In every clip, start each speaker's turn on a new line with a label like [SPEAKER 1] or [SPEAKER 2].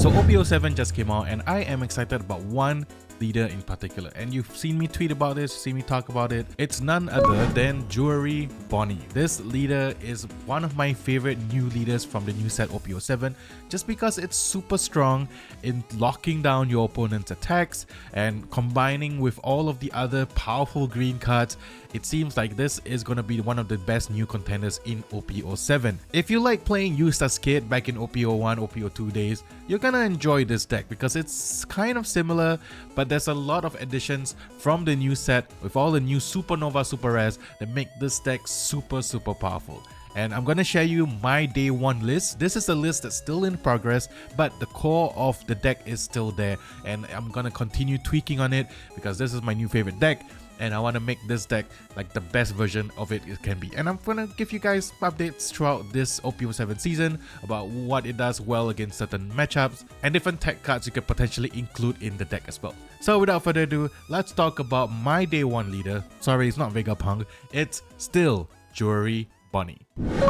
[SPEAKER 1] So OP-07 just came out and I am excited about one leader in particular, and you've seen me tweet about this, seen me talk about it. It's none other than Jewelry Bonney. This leader is one of my favorite new leaders from the new set OP-07 just because it's super strong in locking down your opponent's attacks and combining with all of the other powerful green cards. It seems like this is going to be one of the best new contenders in OP-07. If you like playing Ustas Kid back in OP-01, OP-02 days, you're gonna enjoy this deck because it's kind of similar, but there's a lot of additions from the new set with all the new Supernova super rares that make this deck super powerful. And I'm gonna share you my day one list. This is a list that's still in progress, but the core of the deck is still there, and I'm gonna continue tweaking on it because this is my new favorite deck. And I want to make this deck like the best version of it can be. And I'm going to give you guys updates throughout this OP-07 season about what it does well against certain matchups and different tech cards you could potentially include in the deck as well. So without further ado, let's talk about my day one leader. Sorry, it's not Vegapunk, it's still Jewelry Bonney.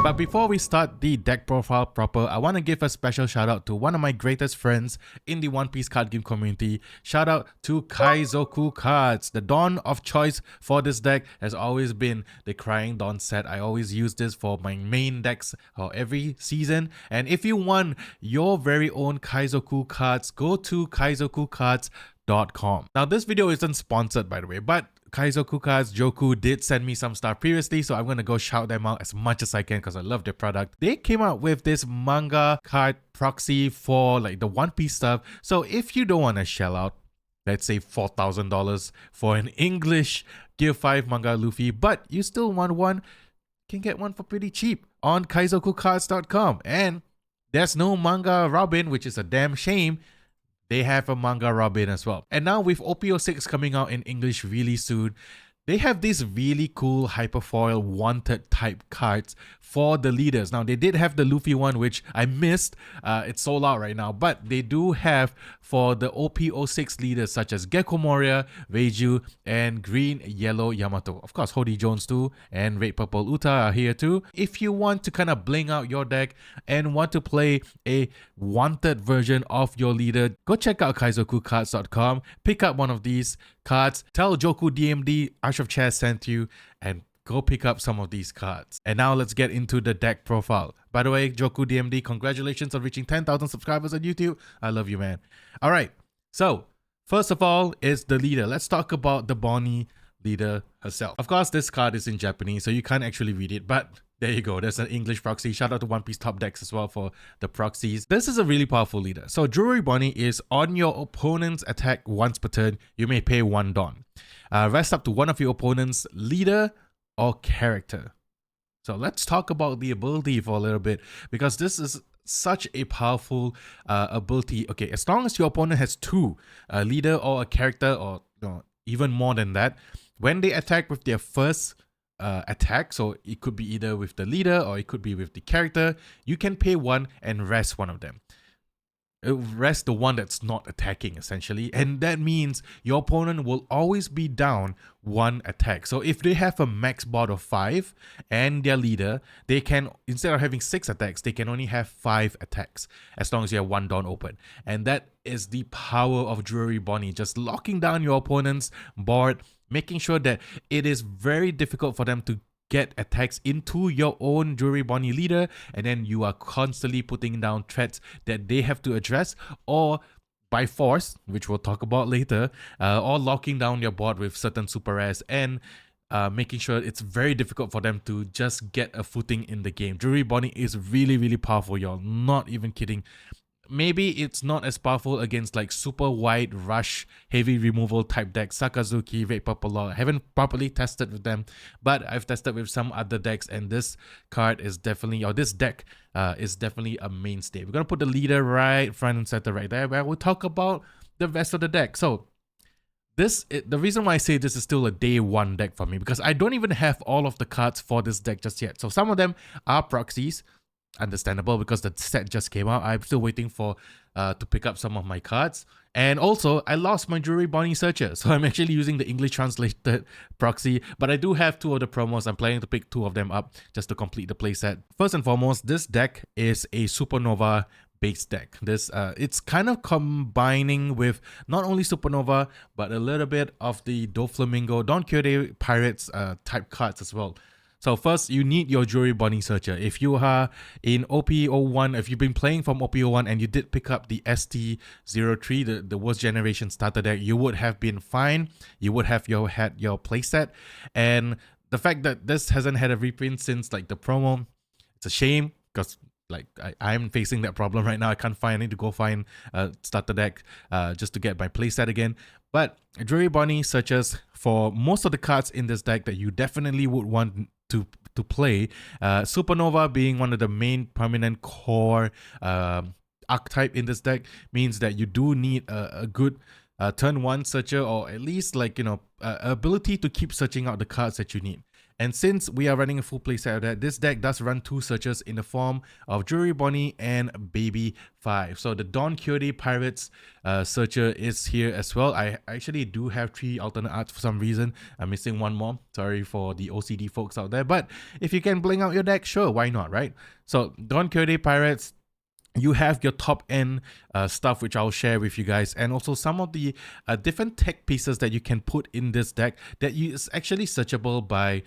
[SPEAKER 1] But before we start the deck profile proper, I want to give a special shout out to one of my greatest friends in the One Piece card game community. Shout out to Kaizoku cards. The Dawn of choice for this deck has always been the Crying Dawn set. I always use this for my main decks every season. And if you want your very own Kaizoku cards, go to kaizokucards.com. Now this video isn't sponsored, by the way, but Kaizoku cards, Joku did send me some stuff previously, so I'm gonna go shout them out as much as I can because I love their product. They came out with this manga card proxy for like the One Piece stuff. So if you don't want to shell out, let's say $4,000 for an English Gear 5 manga Luffy, but you still want one, you can get one for pretty cheap on kaizokucards.com. And there's no manga Robin, which is a damn shame. They have a manga Robin as well. And now with OP-06 coming out in English really soon, they have these really cool hyperfoil wanted type cards for the leaders. Now they did have the Luffy one, which I missed. It's sold out right now, but they do have for the OP-06 leaders such as Gecko Moria, Reiju, and Green Yellow Yamato. Of course, Hody Jones too, and Red Purple Uta are here too. If you want to kind of bling out your deck and want to play a wanted version of your leader, go check out kaizokucards.com, pick up one of these cards, tell Joku DMD Asyrafchazz sent you, and go pick up some of these cards. And now let's get into the deck profile. By the way, Joku DMD, congratulations on reaching 10,000 subscribers on YouTube. I love you, man. All right, so first of all is the leader. Let's talk about the Bonney leader herself. Of course, this card is in Japanese, so you can't actually read it, but there you go. There's an English proxy. Shout out to One Piece Top Decks as well for the proxies. This is a really powerful leader. So Jewelry Bonney is on your opponent's attack once per turn. You may pay 1 Dawn. Rest up to one of your opponent's leader or character. So let's talk about the ability for a little bit because this is such a powerful ability. Okay, as long as your opponent has 2, a leader or a character, or even more than that, when they attack with their first attack, so it could be either with the leader or it could be with the character, you can pay 1 and rest one of them. Rest the one that's not attacking essentially, and that means your opponent will always be down 1 attack. So if they have a max board of 5 and their leader, they can, instead of having 6 attacks, they can only have 5 attacks as long as you have 1 Dawn open. And that is the power of Jewelry Bonney, just locking down your opponent's board, making sure that it is very difficult for them to get attacks into your own Jewelry Bonney leader, and then you are constantly putting down threats that they have to address, or by force, which we'll talk about later, or locking down your board with certain super rares and making sure it's very difficult for them to just get a footing in the game. Jewelry Bonney is really powerful, y'all. Not even kidding. Maybe it's not as powerful against like super wide rush, heavy removal type decks, Sakazuki, Red Purple. I haven't properly tested with them, but I've tested with some other decks, and this card is definitely, or this deck is definitely a mainstay. We're gonna put the leader right front and center right there, where we'll talk about the rest of the deck. So the reason why I say this is still a day 1 deck for me, because I don't even have all of the cards for this deck just yet. So some of them are proxies. Understandable, because the set just came out. I'm still waiting for to pick up some of my cards. And also, I lost my Jewelry Bonney searcher, so I'm actually using the English translated proxy, but I do have 2 of the promos. I'm planning to pick 2 of them up just to complete the playset. First and foremost, this deck is a Supernova base deck. This it's kind of combining with not only Supernova but a little bit of the Flamingo, Don Quixote Pirates type cards as well. So first, you need your Jewelry Bonney Searcher. If you are in OP-01, if you've been playing from OP-01 and you did pick up the ST-03, the worst generation starter deck, you would have been fine. You would have had your playset. And the fact that this hasn't had a reprint since like the promo, it's a shame because like I'm facing that problem right now. I can't find, I need to go find a starter deck just to get my playset again. But Jewelry Bonney Searchers for most of the cards in this deck that you definitely would want to play, Supernova being one of the main prominent core archetype in this deck, means that you do need a good turn 1 searcher, or at least like, you know, ability to keep searching out the cards that you need. And since we are running a full playset of that, this deck does run 2 searchers in the form of Jewelry Bonney and Baby 5. So the Don Quixote Pirates searcher is here as well. I actually do have 3 alternate arts for some reason. I'm missing one more. Sorry for the OCD folks out there. But if you can bling out your deck, sure, why not, right? So Don Quixote Pirates, you have your top end stuff, which I'll share with you guys, and also some of the different tech pieces that you can put in this deck that is actually searchable by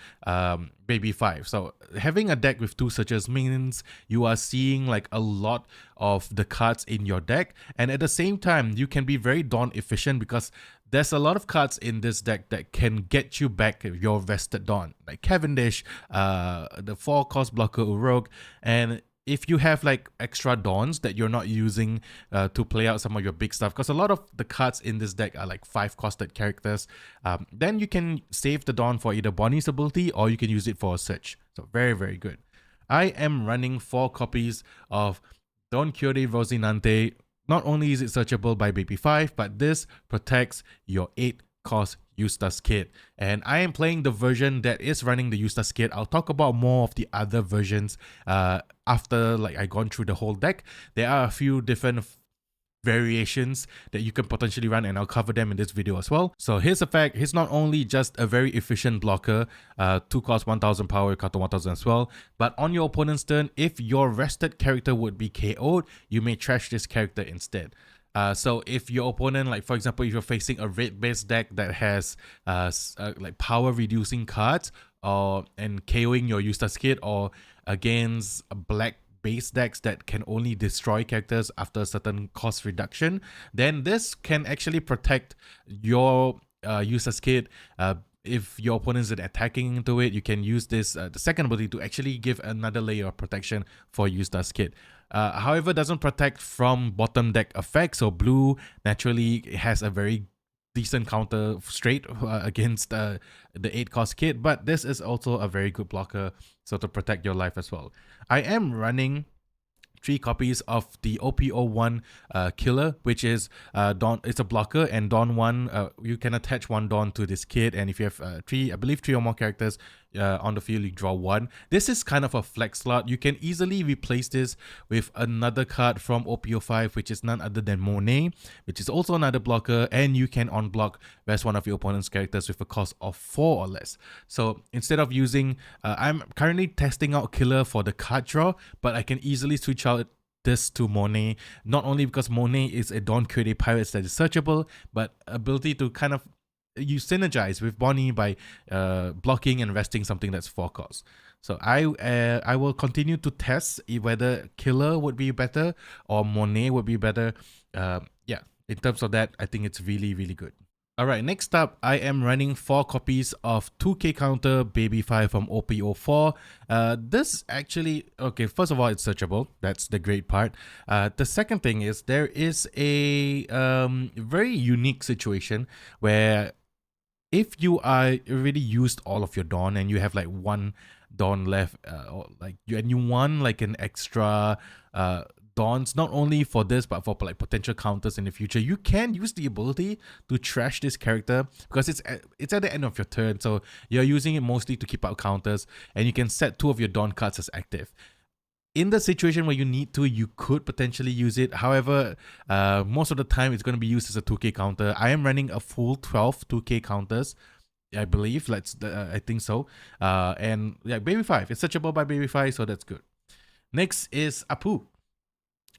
[SPEAKER 1] Baby 5. So having a deck with 2 searches means you are seeing like a lot of the cards in your deck, and at the same time you can be very Dawn efficient because there's a lot of cards in this deck that can get you back your vested Dawn, like Cavendish, the 4-cost blocker Uruk, and if you have like extra Dawns that you're not using to play out some of your big stuff, because a lot of the cards in this deck are like 5-costed characters, then you can save the Dawn for either Bonney's ability or you can use it for a search. So very, very good. I am running 4 copies of Don Quixote Rocinante. Not only is it searchable by Baby 5, but this protects your 8-cost Ustas Kid. And I am playing the version that is running the Ustas Kid. I'll talk about more of the other versions after like I gone through the whole deck. There are a few different variations that you can potentially run, and I'll cover them in this video as well. So his effect, he's not only just a very efficient blocker, 2 cost 1000 power, counter 1000 as well, but on your opponent's turn, if your rested character would be KO'd, you may trash this character instead. So if your opponent, like for example, if you're facing a red-based deck that has like power reducing cards, and KOing your Ustas Kid, or against black base decks that can only destroy characters after a certain cost reduction, then this can actually protect your Ustas Kid. If your opponent is attacking into it, you can use this the second ability to actually give another layer of protection for Ustas Kid. However, doesn't protect from bottom deck effects. So blue naturally has a very decent counter straight against the 8-cost kid, but this is also a very good blocker, so to protect your life as well. I am running 3 copies of the OP-01 killer, which is Dawn. It's a blocker, and Dawn 1, you can attach 1 Dawn to this kid, and if you have I believe 3 or more characters on the field, you draw 1. This is kind of a flex slot. You can easily replace this with another card from OP-05, which is none other than Monet, which is also another blocker, and you can unblock rest one of your opponent's characters with a cost of 4 or less. So instead of using, I'm currently testing out killer for the card draw, but I can easily switch out this to Monet, not only because Monet is a Don Quixote Pirates that is searchable, but ability to kind of you synergize with Bonney by blocking and resting something that's 4 costs. So I will continue to test whether killer would be better or Monet would be better. Yeah, in terms of that, I think it's really, really good. Alright, next up, I am running 4 copies of 2k counter Baby 5 from OP-04. This actually, okay, first of all, it's searchable. That's the great part. The second thing is there is a very unique situation where if you are already used all of your Dawn and you have like 1 Dawn left, or like and you want like an extra Dawns, not only for this but for like potential counters in the future, you can use the ability to trash this character because it's at the end of your turn, so you're using it mostly to keep out counters, and you can set 2 of your Dawn cards as active. In the situation where you need to, you could potentially use it. However, most of the time it's going to be used as a 2k counter. I am running a full 12 2k counters, I believe. I think so. And yeah, Baby 5. It's searchable by Baby 5, so that's good. Next is Apu.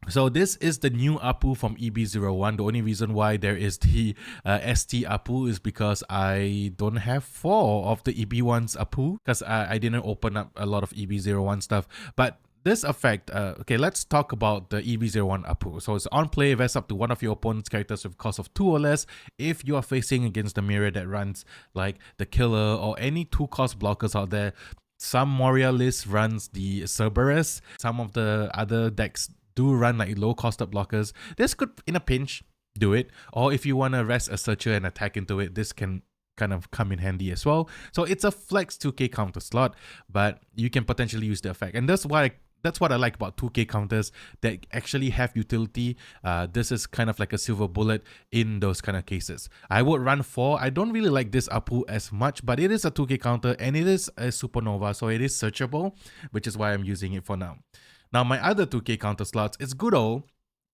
[SPEAKER 1] So this is the new Apu from EB01. The only reason why there is the ST Apu is because I don't have 4 of the EB1's Apu, because I didn't open up a lot of EB01 stuff. But this effect, okay, let's talk about the EB01 Apu. So it's on play, vest up to one of your opponent's characters with cost of 2 or less if you are facing against the mirror that runs like the killer or any 2-cost blockers out there. Some Moria list runs the Cerberus. Some of the other decks do run like low-costed blockers. This could, in a pinch, do it. Or if you want to rest a searcher and attack into it, this can kind of come in handy as well. So it's a flex 2k counter slot, but you can potentially use the effect. And that's what I like about 2k counters that actually have utility. This is kind of like a silver bullet in those kind of cases. I would run 4. I don't really like this Apu as much, but it is a 2k counter and it is a Supernova, so it is searchable, which is why I'm using it for now. Now, my other 2k counter slots is good old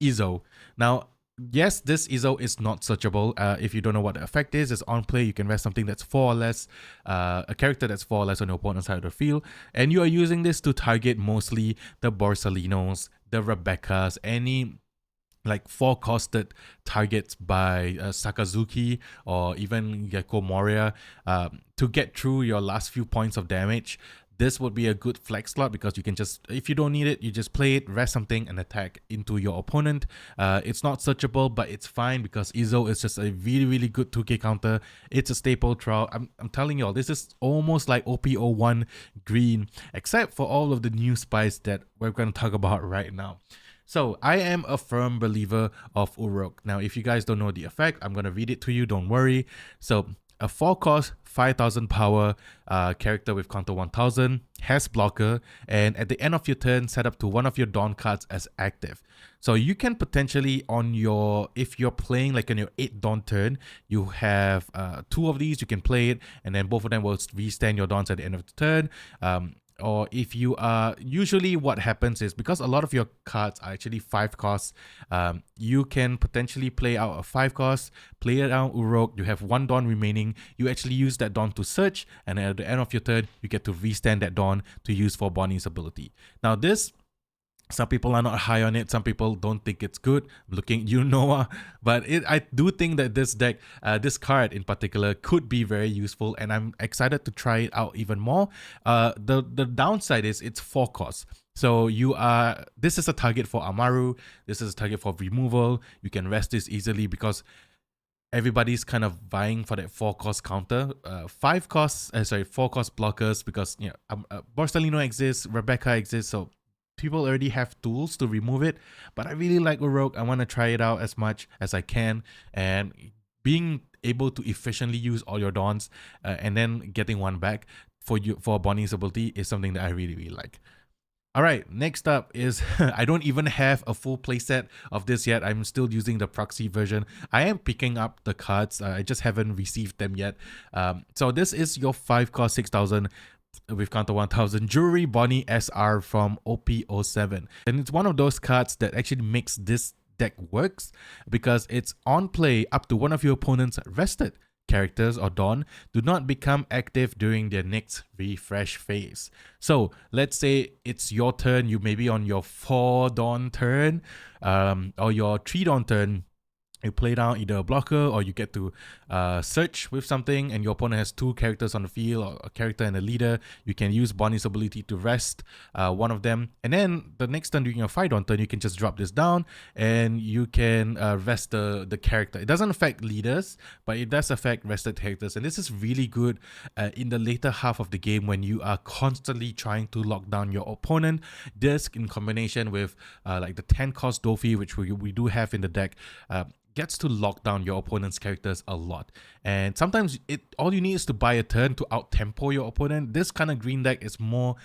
[SPEAKER 1] Izo. Now, yes, this Izo is not searchable. If you don't know what the effect is, it's on play. You can rest something that's 4 or less, a character that's 4 or less on your opponent's side of the field. And you are using this to target mostly the Borsalinos, the Rebeccas, any like 4-costed targets by Sakazuki or even Gecko Moria to get through your last few points of damage. This would be a good flex slot because you can just, if you don't need it, you just play it, rest something, and attack into your opponent. It's not searchable, but it's fine because Izo is just a really, really good 2k counter. It's a staple throughout. I'm telling y'all, this is almost like OP-01 green, except for all of the new spice that we're going to talk about right now. So I am a firm believer of Uruk. Now, if you guys don't know the effect, I'm going to read it to you, don't worry. So a 4-cost, 5000 power character with counter 1000, has blocker, and at the end of your turn, set up to one of your Dawn cards as active. So you can potentially on your, if you're playing like on your 8 Dawn turn, you have 2 of these, you can play it, and then both of them will restand your Dawns at the end of the turn. Or if you are, usually what happens is because a lot of your cards are actually 5 costs, you can potentially play out a 5 cost, play it out Uruk, you have 1 Dawn remaining, you actually use that Dawn to search, and at the end of your turn, you get to restand that Dawn to use for Bonney's ability. Now this, some people are not high on it. Some people don't think it's good. I'm looking at you, Noah. But I do think that this deck, this card in particular, could be very useful. And I'm excited to try it out even more. The downside is it's 4 costs. So this is a target for Amaru. This is a target for removal. You can rest this easily because everybody's kind of vying for that 4-cost counter. 4 cost blockers because Borsalino exists, Rebecca exists, so people already have tools to remove it. But I really like Uruk. I want to try it out as much as I can, and being able to efficiently use all your Dawns and then getting 1 back for Bonney's ability is something that I really, really like. Alright, next up is, I don't even have a full playset of this yet. I'm still using the proxy version. I am picking up the cards. I just haven't received them yet. So this is your 5-cost 6000 with counter 1000 Jewelry Bonney SR from OP-07. And it's one of those cards that actually makes this deck works because it's on play up to one of your opponent's rested characters or Dawn do not become active during their next refresh phase. So let's say it's your turn, you may be on your 4 Dawn turn or your 3 Dawn turn. You play down either a blocker or you get to search with something, and your opponent has 2 characters on the field, or a character and a leader. You can use Bonney's ability to rest one of them, and then the next turn during your 5 Dawn turn, you can just drop this down and you can rest the character. It doesn't affect leaders, but it does affect rested characters, and this is really good in the later half of the game when you are constantly trying to lock down your opponent. This in combination with like the 10-cost Dofi, which we do have in the deck, gets to lock down your opponent's characters a lot. And sometimes all you need is to buy a turn to out-tempo your opponent. This kind of green deck is more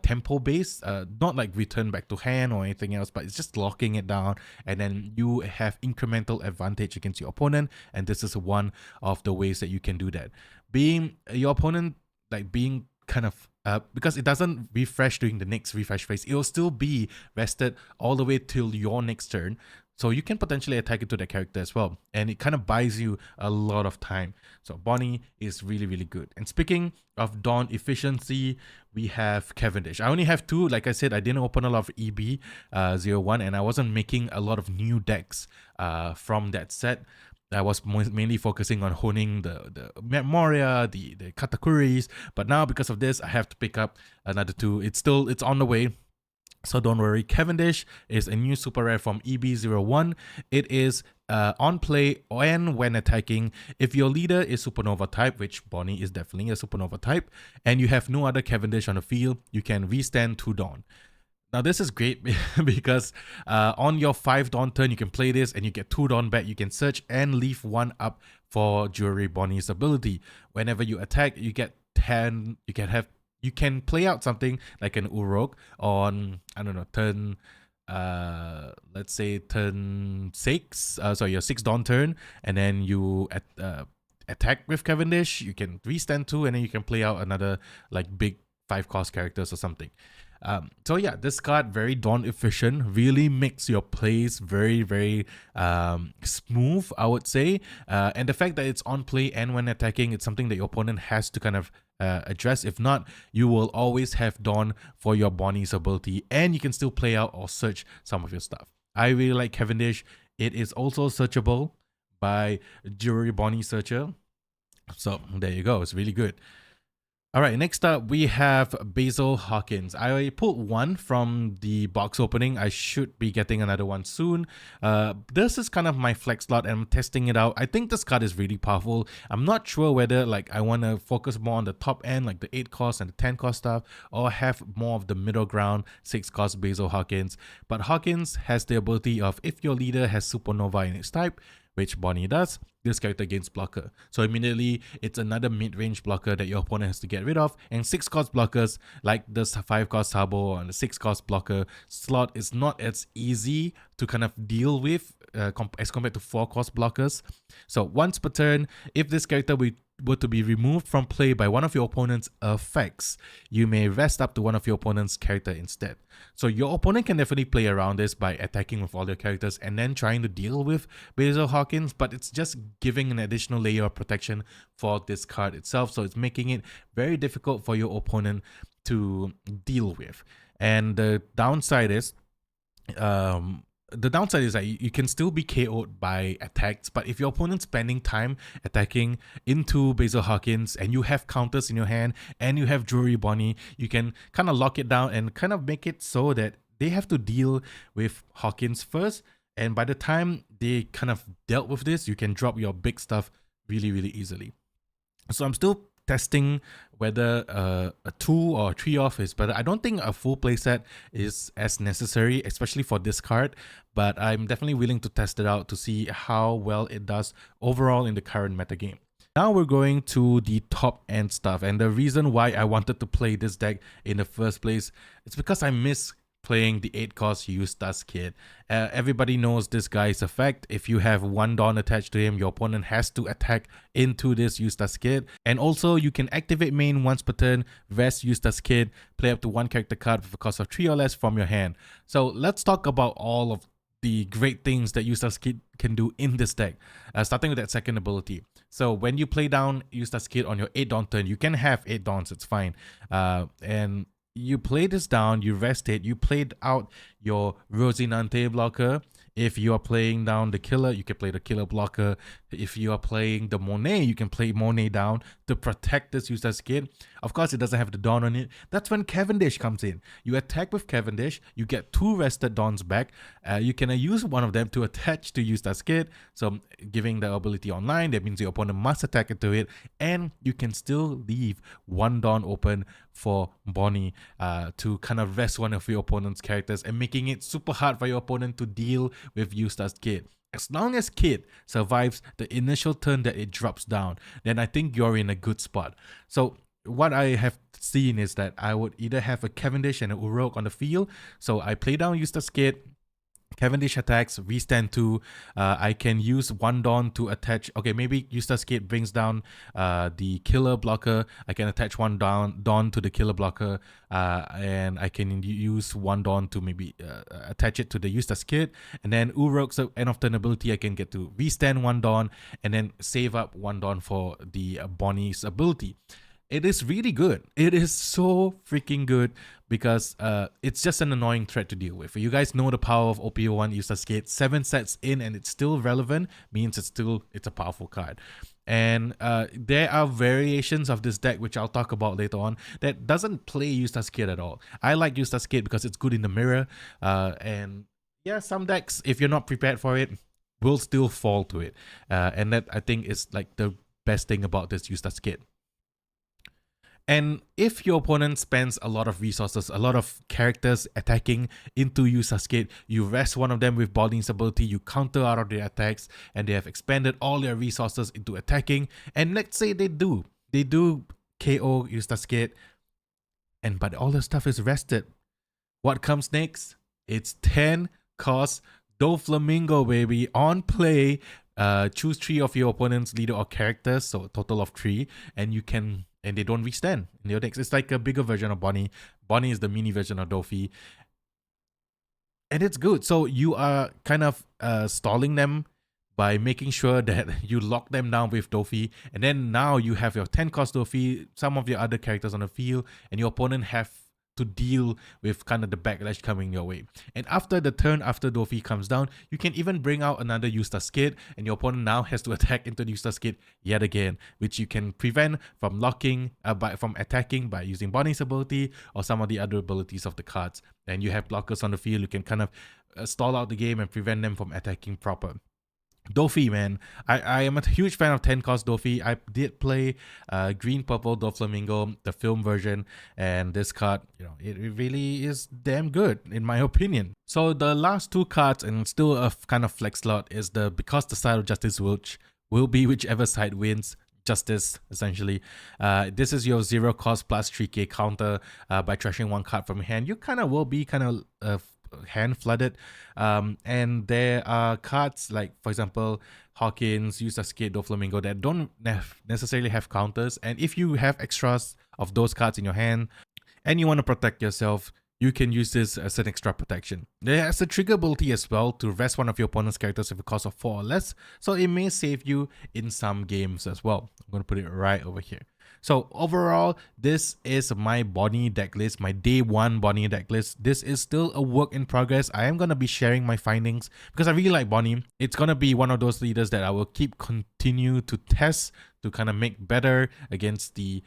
[SPEAKER 1] tempo-based, not like return back to hand or anything else, but it's just locking it down, and then you have incremental advantage against your opponent, and this is one of the ways that you can do that. Being your opponent, like being kind of because it doesn't refresh during the next refresh phase, it will still be rested all the way till your next turn. So you can potentially attack into that character as well. And it kind of buys you a lot of time. So Bonney is really, really good. And speaking of Dawn efficiency, we have Cavendish. I only have 2. Like I said, I didn't open a lot of EB-01 and I wasn't making a lot of new decks from that set. I was mainly focusing on honing the Moria, the Katakuris. But now because of this, I have to pick up another 2. It's on the way. So don't worry, Cavendish is a new super rare from EB-01. It is on play and when attacking. If your leader is Supernova type, which Bonney is definitely a Supernova type, and you have no other Cavendish on the field, you can restand 2 Dawn. Now this is great because on your 5 Dawn turn, you can play this and you get 2 Dawn back. You can search and leave 1 up for Jewelry Bonney's ability. Whenever you attack, you get 10, you can play out something like an Urok on, I don't know, turn, let's say turn 6, so your 6 Dawn turn, and then you attack with Cavendish, you can restand 2, and then you can play out another like big 5-cost characters or something. So yeah, this card, very Dawn efficient, really makes your plays very, very smooth, I would say. And the fact that it's on play and when attacking, it's something that your opponent has to kind of address. If not, you will always have Dawn for your Bonney's ability, and you can still play out or search some of your stuff. I really like Cavendish. It is also searchable by Jewelry Bonney Searcher. So there you go, it's really good. All right, next up we have Basil Hawkins. I pulled 1 from the box opening. I should be getting another one soon. This is kind of my flex slot and I'm testing it out. I think this card is really powerful. I'm not sure whether like I want to focus more on the top end, like the 8 cost and the 10 cost stuff, or have more of the middle ground 6 cost Basil Hawkins. But Hawkins has the ability of, if your leader has Supernova in its type, which Bonney does, this character gains blocker. So immediately, it's another mid-range blocker that your opponent has to get rid of. And 6-cost blockers, like this 5-cost Sabo and the 6-cost blocker slot, is not as easy to kind of deal with as compared to 4-cost blockers. So once per turn, if this character were to be removed from play by one of your opponent's effects, you may rest up to one of your opponent's character instead. So your opponent can definitely play around this by attacking with all your characters and then trying to deal with Basil Hawkins, but it's just giving an additional layer of protection for this card itself. So it's making it very difficult for your opponent to deal with. And the downside is, that you can still be KO'd by attacks, but if your opponent's spending time attacking into Basil Hawkins and you have counters in your hand and you have Jewelry Bonney, you can kind of lock it down and kind of make it so that they have to deal with Hawkins first. And by the time they kind of dealt with this, you can drop your big stuff really, really easily. So I'm still testing whether a 2 or 3 off is better. I don't think a full playset is as necessary, especially for this card, but I'm definitely willing to test it out to see how well it does overall in the current metagame. Now we're going to the top end stuff, and the reason why I wanted to play this deck in the first place is because I miss playing the 8-cost Ustas Kid. Everybody knows this guy's effect. If you have 1 Dawn attached to him, your opponent has to attack into this Ustas Kid. And also, you can activate main once per turn, rest Ustas Kid, play up to 1 character card with a cost of 3 or less from your hand. So let's talk about all of the great things that Ustas Kid can do in this deck, starting with that second ability. So when you play down Ustas Kid on your 8 Dawn turn, you can have 8 Dawns, it's fine. And you play this down, you rest it, you played out your Rosinante blocker. If you are playing down the killer, you can play the killer blocker. If you are playing the Monet, you can play Monet down to protect this Ustas Kid. Of course, it doesn't have the Dawn on it. That's when Cavendish comes in. You attack with Cavendish, you get 2 rested Dawns back. You can use one of them to attach to Ustas Kid. So giving the ability online, that means your opponent must attack into it. And you can still leave 1 Dawn open for Bonney to kind of rest one of your opponent's characters and making it super hard for your opponent to deal with Ustas Kid. As long as Kid survives the initial turn that it drops down, then I think you're in a good spot. So what I have seen is that I would either have a Cavendish and an Urok on the field. So I play down Ustas Kid, Cavendish attacks, V-stand 2. I can use one Dawn to attach. Okay, maybe Ustas Kid brings down the killer blocker. I can attach one Dawn to the killer blocker, and I can use one Dawn to maybe attach it to the Ustas Kid. And then Urok's end of turn ability, I can get to V-stand one Dawn and then save up one Dawn for the Bonney's ability. It is really good. It is so freaking good because it's just an annoying threat to deal with. You guys know the power of OP-01 Ustas Kid. 7 sets in and it's still relevant means it's a powerful card. And there are variations of this deck which I'll talk about later on that doesn't play Ustas Kid at all. I like Ustas Kid because it's good in the mirror. And yeah, some decks, if you're not prepared for it, will still fall to it. And that I think is like the best thing about this Ustas Kid. And if your opponent spends a lot of resources, a lot of characters attacking into Ustas Kid, you rest one of them with Bonney's ability, you counter out of their attacks, and they have expended all their resources into attacking. And let's say they do KO Ustas Kid, but all the stuff is rested. What comes next? It's 10 cost Flamingo, baby, on play. Choose 3 of your opponent's leader or characters, so a total of 3, and they don't restand in your decks. It's like a bigger version of Bonney. Bonney is the mini version of Dofi. And it's good. So you are kind of stalling them by making sure that you lock them down with Dofi. And then now you have your 10 cost Dofi, some of your other characters on the field, and your opponent have to deal with kind of the backlash coming your way. And after the turn after Dofi comes down, you can even bring out another Ustas Kid, and your opponent now has to attack into the Ustas Kid yet again, which you can prevent from from attacking by using Bonney's ability or some of the other abilities of the cards. And you have blockers on the field, you can kind of stall out the game and prevent them from attacking proper. Dofi, man, I am a huge fan of 10 cost Dofi. I did play green purple Flamingo, the film version, and this card, it really is damn good in my opinion. So the last 2 cards, and still a kind of flex slot, is because the side of justice will be whichever side wins. Justice, essentially. This is your 0 cost plus 3k counter by trashing 1 card from hand. You kind of will be hand flooded, and there are cards like, for example, Hawkins, Ustas Kid, Flamingo that don't necessarily have counters, and if you have extras of those cards in your hand and you want to protect yourself, you can use this as an extra protection. There's a trigger ability as well to rest one of your opponent's characters with a cost of 4 or less, so it may save you in some games as well. I'm going to put it right over here. So overall, this is my Bonney deck list, my day 1 Bonney deck list. This is still a work in progress. I am going to be sharing my findings because I really like Bonney. It's going to be one of those leaders that I will continue to test to kind of make better against the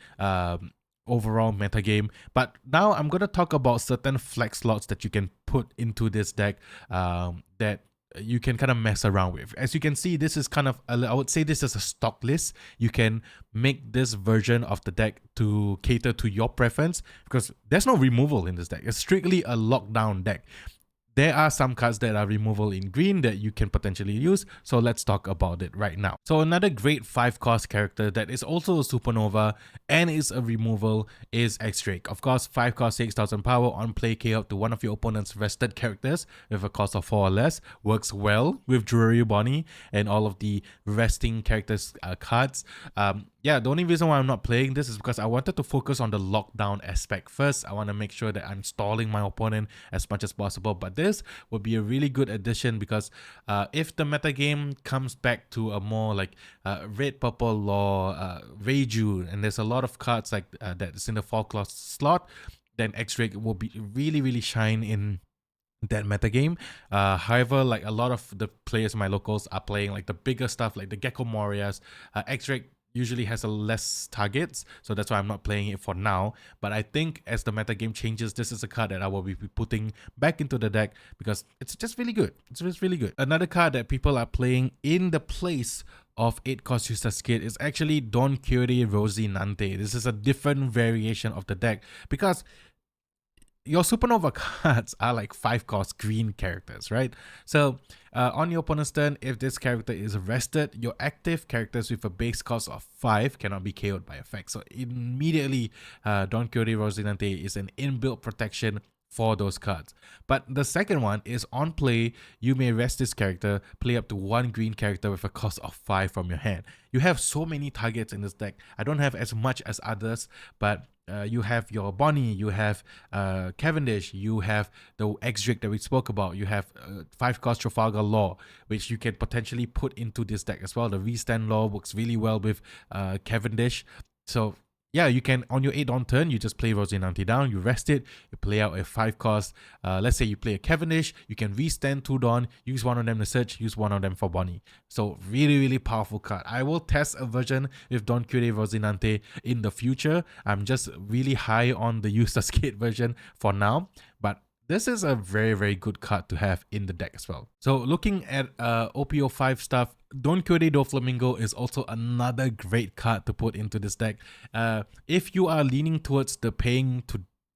[SPEAKER 1] overall meta game. But now I'm going to talk about certain flex slots that you can put into this deck that you can kind of mess around with. As you can see, this is kind of, I would say this is a stock list. You can make this version of the deck to cater to your preference because there's no removal in this deck. It's strictly a lockdown deck. There are some cards that are removal in green that you can potentially use, so let's talk about it right now. So another great 5 cost character that is also a Supernova and is a removal is X-Drake. Of course, 5 cost 6,000 power on play KO up to one of your opponent's rested characters with a cost of 4 or less. Works well with Jewelry Bonney and all of the resting characters cards. Yeah, the only reason why I'm not playing this is because I wanted to focus on the lockdown aspect first. I want to make sure that I'm stalling my opponent as much as possible, but this would be a really good addition because if the metagame comes back to a more like red, purple, law, Reiju, and there's a lot of cards like that's in the 4 cost slot, then X-Drake will be really shine in that metagame. However, like a lot of the players in my locals are playing like the bigger stuff like the Gecko Morias. X-Drake usually has a less targets, so that's why I'm not playing it for now. But I think as the meta game changes, this is a card that I will be putting back into the deck because it's just really good. It's just really good. Another card that people are playing in the place of 8 cost Ustas Kid is actually Don Quixote Rocinante. This is a different variation of the deck because your Supernova cards are like 5 cost green characters, right? So on your opponent's turn, if this character is rested, your active characters with a base cost of 5 cannot be KO'd by effect. So immediately, Don Quixote Rocinante is an inbuilt protection for those cards. But the second one is on play, you may rest this character, play up to 1 green character with a cost of 5 from your hand. You have so many targets in this deck. I don't have as much as others, but you have your Bonney, you have Cavendish, you have the X-Drake that we spoke about, you have 5-cost Trafalgar Law, which you can potentially put into this deck as well. The Restand Law works really well with Cavendish. So yeah, you can, on your 8 on turn, you just play Rosinante down, you rest it, you play out a 5-cost. Let's say you play a Cavendish, you can restand 2 Dawn, use one of them to search, use one of them for Bonney. So really powerful card. I will test a version with Don Quixote Rosinante in the future. I'm just really high on the Ustas Kid version for now, but this is a very good card to have in the deck as well. So looking at OP-05 stuff, Don Quixote do Flamingo is also another great card to put into this deck. If you are leaning towards the paying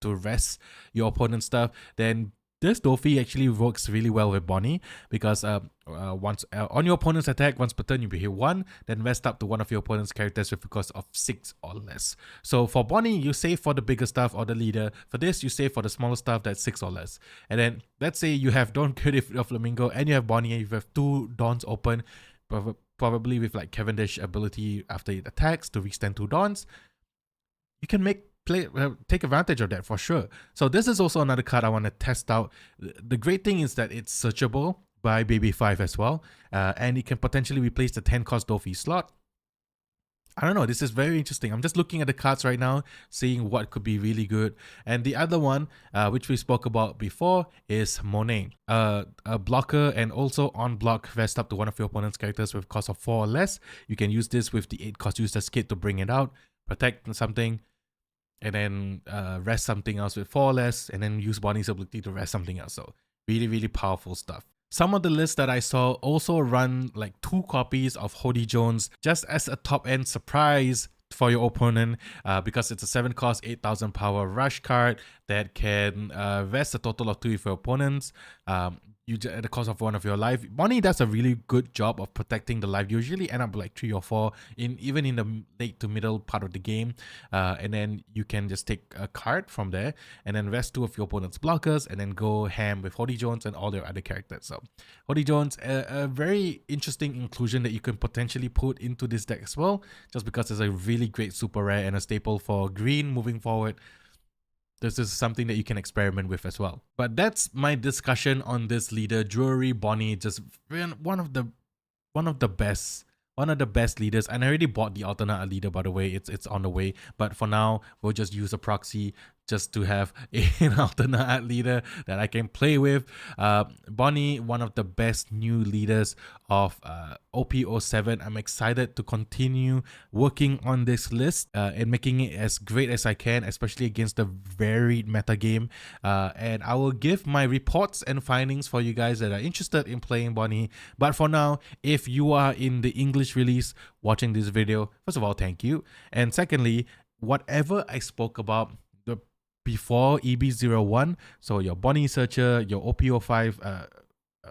[SPEAKER 1] to rest your opponent's stuff, then this Dofi actually works really well with Bonney, because once on your opponent's attack, once per turn you hit 1, then rest up to one of your opponent's characters with a cost of 6 or less. So for Bonney, you save for the bigger stuff or the leader. For this, you save for the smaller stuff that's 6 or less. And then let's say you have Don Quixote of Flamingo and you have Bonney and you have 2 Dawns open, probably with like Cavendish ability after it attacks to restand 2 Dawns. You can take advantage of that for sure. So this is also another card I want to test out. The great thing is that it's searchable by Baby 5 as well, and it can potentially replace the 10-cost Dofi slot. I don't know, this is very interesting. I'm just looking at the cards right now, seeing what could be really good. And the other one, which we spoke about before, is Monet. A blocker and also on block, rest up to one of your opponent's characters with cost of 4 or less. You can use this with the 8-cost Ustas Kid to bring it out, protect something, and then rest something else with 4 or less, and then use Bonney's ability to rest something else. So really powerful stuff. Some of the lists that I saw also run like 2 copies of Hody Jones just as a top end surprise for your opponent, because it's a 7-cost 8,000 power rush card that can rest a total of 2 of your opponents. At the cost of 1 of your life. Bonney does a really good job of protecting the life. You usually end up like 3 or 4 even in the late to middle part of the game, and then you can just take a card from there and then rest 2 of your opponent's blockers and then go ham with Hody Jones and all their other characters. So Hody Jones, a very interesting inclusion that you can potentially put into this deck as well, just because it's a really great super rare and a staple for green moving forward. This is something that you can experiment with as well. But that's my discussion on this leader. Jewelry Bonney, just one of the best leaders. And I already bought the alternate leader, by the way. It's on the way. But for now, we'll just use a proxy just to have an alternate leader that I can play with. Bonney, one of the best new leaders of OP-07. I'm excited to continue working on this list and making it as great as I can, especially against the varied meta game. And I will give my reports and findings for you guys that are interested in playing Bonney. But for now, if you are in the English release watching this video, first of all, thank you. And secondly, whatever I spoke about before EB01, so your Bonney searcher, your OP-05,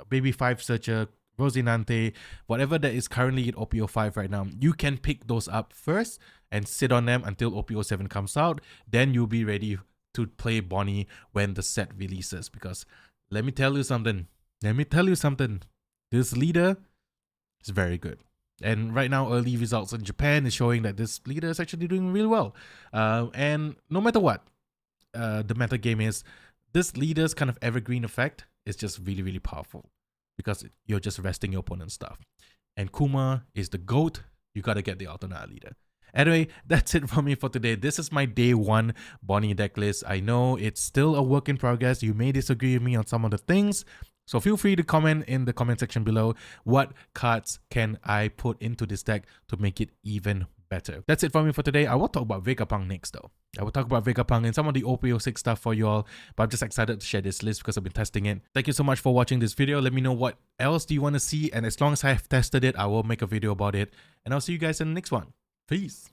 [SPEAKER 1] Baby 5 searcher, Rosinante, whatever that is currently in OP-05 right now, you can pick those up first and sit on them until OP-07 comes out. Then you'll be ready to play Bonney when the set releases. Because let me tell you something. This leader is very good. And right now, early results in Japan is showing that this leader is actually doing really well. And no matter what the meta game is, this leader's kind of evergreen effect is just really powerful, because you're just resting your opponent's stuff. And Kuma is the GOAT. You gotta get the alternate leader. Anyway, that's it from me for today. This is my day 1 Bonney deck list. I know it's still a work in progress. You may disagree with me on some of the things, so feel free to comment in the comment section below. What cards can I put into this deck to make it even better? That's it from me for today. I will talk about Vegapunk next though. I will talk about Vegapunk and some of the OP-06 stuff for you all, but I'm just excited to share this list because I've been testing it. Thank you so much for watching this video. Let me know what else do you want to see, and as long as I have tested it, I will make a video about it. And I'll see you guys in the next one. Peace.